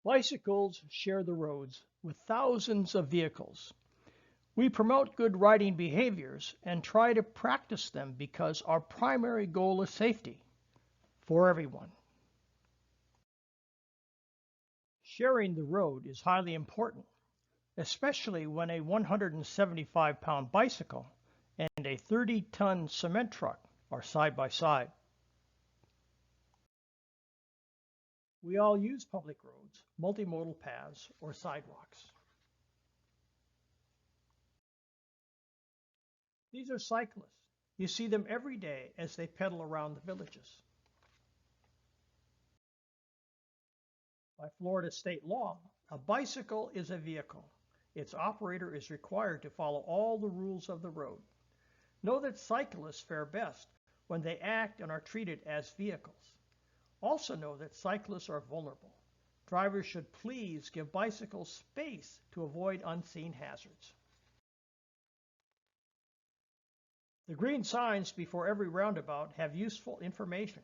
Bicycles share the roads with thousands of vehicles. We promote good riding behaviors and try to practice them because our primary goal is safety for everyone. Sharing the road is highly important, especially when a 175-pound bicycle and a 30-ton cement truck are side by side. We all use public roads, multimodal paths, or sidewalks. These are cyclists. You see them every day as they pedal around the villages. By Florida state law, a bicycle is a vehicle. Its operator is required to follow all the rules of the road. Know that cyclists fare best when they act and are treated as vehicles. Also know that cyclists are vulnerable. Drivers should please give bicycles space to avoid unseen hazards. The green signs before every roundabout have useful information.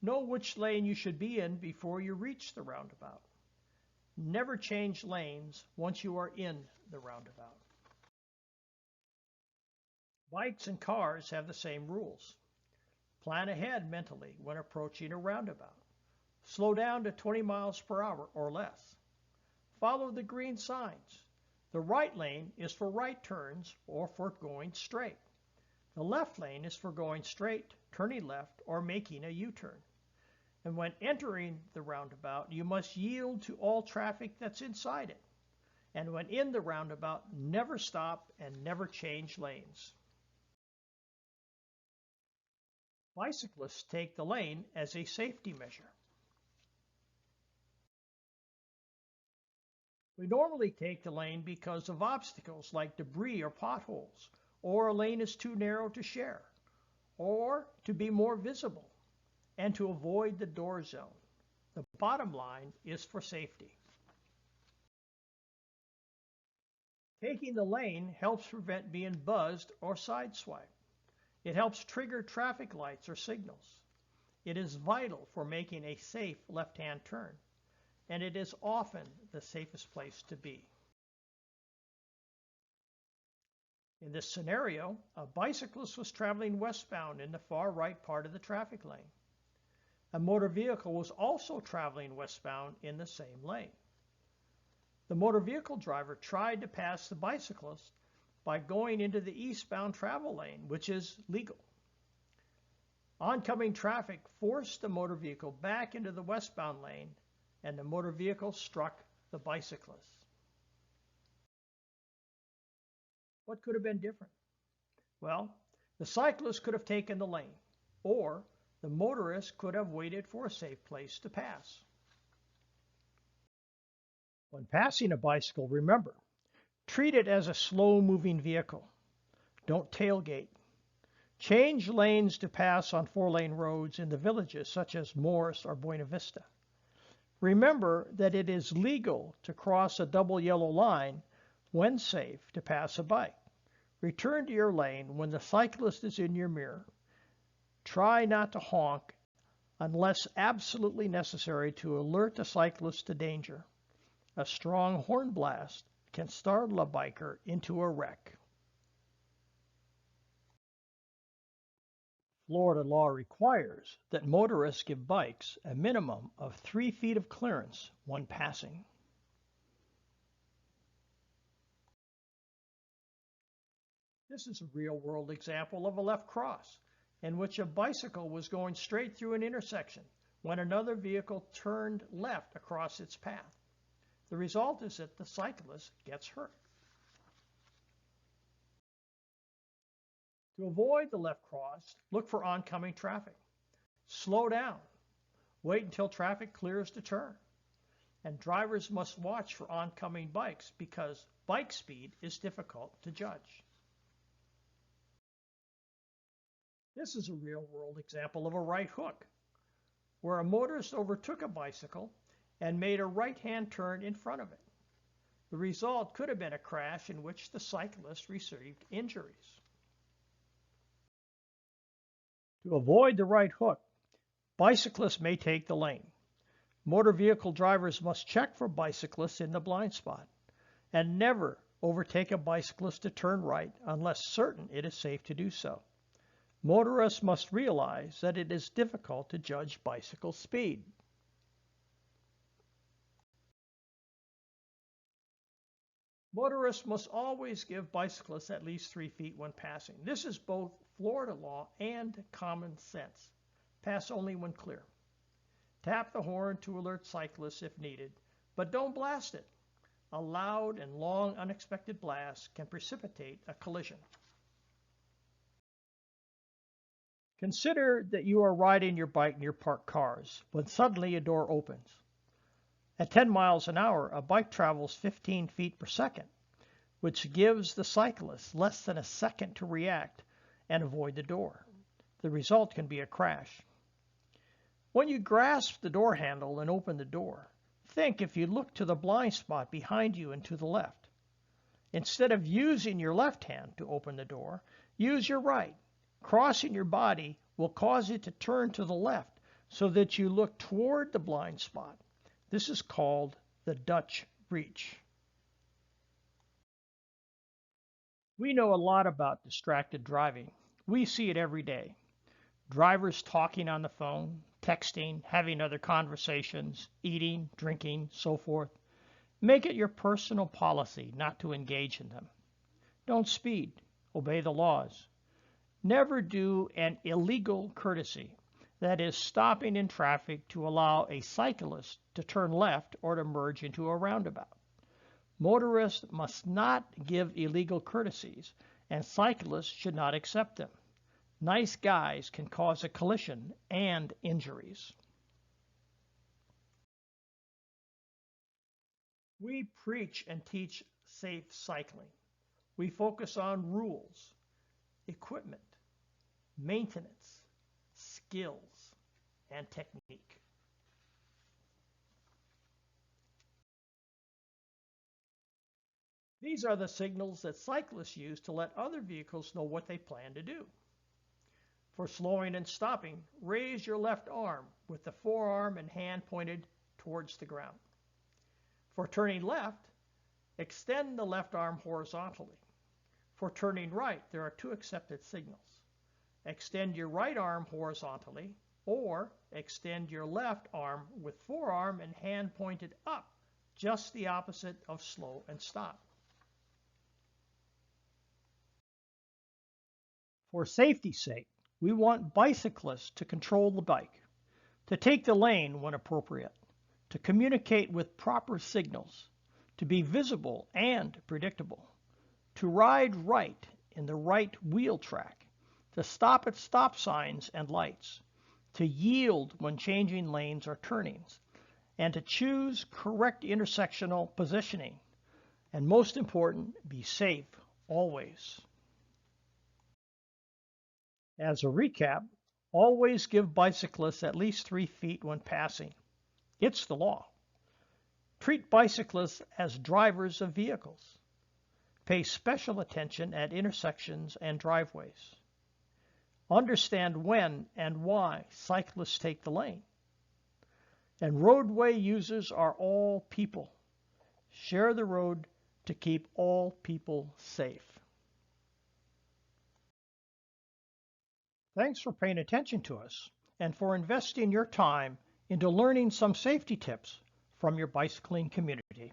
Know which lane you should be in before you reach the roundabout. Never change lanes once you are in the roundabout. Bikes and cars have the same rules. Plan ahead mentally when approaching a roundabout. Slow down to 20 miles per hour or less. Follow the green signs. The right lane is for right turns or for going straight. The left lane is for going straight, turning left, or making a U-turn. And when entering the roundabout, you must yield to all traffic that's inside it. And when in the roundabout, never stop and never change lanes. Bicyclists take the lane as a safety measure. We normally take the lane because of obstacles like debris or potholes, or a lane is too narrow to share, or to be more visible, and to avoid the door zone. The bottom line is for safety. Taking the lane helps prevent being buzzed or sideswiped. It helps trigger traffic lights or signals. It is vital for making a safe left-hand turn, and it is often the safest place to be. In this scenario, a bicyclist was traveling westbound in the far right part of the traffic lane. A motor vehicle was also traveling westbound in the same lane. The motor vehicle driver tried to pass the bicyclist by going into the eastbound travel lane, which is legal. Oncoming traffic forced the motor vehicle back into the westbound lane, and the motor vehicle struck the bicyclist. What could have been different? Well, the cyclist could have taken the lane, or the motorist could have waited for a safe place to pass. When passing a bicycle, remember, treat it as a slow-moving vehicle. Don't tailgate. Change lanes to pass on four-lane roads in the villages such as Morris or Buena Vista. Remember that it is legal to cross a double yellow line when safe to pass a bike. Return to your lane when the cyclist is in your mirror. Try not to honk unless absolutely necessary to alert the cyclist to danger. A strong horn blast can startle a biker into a wreck. Florida law requires that motorists give bikes a minimum of 3 feet of clearance when passing. This is a real-world example of a left cross in which a bicycle was going straight through an intersection when another vehicle turned left across its path. The result is that the cyclist gets hurt. To avoid the left cross, look for oncoming traffic. Slow down. Wait until traffic clears to turn. And drivers must watch for oncoming bikes because bike speed is difficult to judge. This is a real-world example of a right hook, where a motorist overtook a bicycle and made a right-hand turn in front of it. The result could have been a crash in which the cyclist received injuries. To avoid the right hook, bicyclists may take the lane. Motor vehicle drivers must check for bicyclists in the blind spot and never overtake a bicyclist to turn right unless certain it is safe to do so. Motorists must realize that it is difficult to judge bicycle speed. Motorists must always give bicyclists at least 3 feet when passing. This is both Florida law and common sense. Pass only when clear. Tap the horn to alert cyclists if needed, but don't blast it. A loud and long unexpected blast can precipitate a collision. Consider that you are riding your bike near parked cars when suddenly a door opens. At 10 miles an hour, a bike travels 15 feet per second, which gives the cyclist less than a second to react and avoid the door. The result can be a crash. When you grasp the door handle and open the door, think if you look to the blind spot behind you and to the left. Instead of using your left hand to open the door, use your right. Crossing your body will cause it to turn to the left so that you look toward the blind spot. This is called the Dutch breech. We know a lot about distracted driving. We see it every day. Drivers talking on the phone, texting, having other conversations, eating, drinking, so forth. Make it your personal policy not to engage in them. Don't speed. Obey the laws. Never do an illegal courtesy, that is, stopping in traffic to allow a cyclist to turn left or to merge into a roundabout. Motorists must not give illegal courtesies, and cyclists should not accept them. Nice guys can cause a collision and injuries. We preach and teach safe cycling. We focus on rules, equipment, maintenance, skills, and technique. These are the signals that cyclists use to let other vehicles know what they plan to do. For slowing and stopping, raise your left arm with the forearm and hand pointed towards the ground. For turning left, extend the left arm horizontally. For turning right, there are 2 accepted signals. Extend your right arm horizontally, or extend your left arm with forearm and hand pointed up, just the opposite of slow and stop. For safety's sake, we want bicyclists to control the bike, to take the lane when appropriate, to communicate with proper signals, to be visible and predictable, to ride right in the right wheel track, to stop at stop signs and lights, to yield when changing lanes or turnings, and to choose correct intersectional positioning. And most important, be safe always. As a recap, always give bicyclists at least 3 feet when passing. It's the law. Treat bicyclists as drivers of vehicles. Pay special attention at intersections and driveways. Understand when and why cyclists take the lane. And roadway users are all people. Share the road to keep all people safe. Thanks for paying attention to us and for investing your time into learning some safety tips from your bicycling community.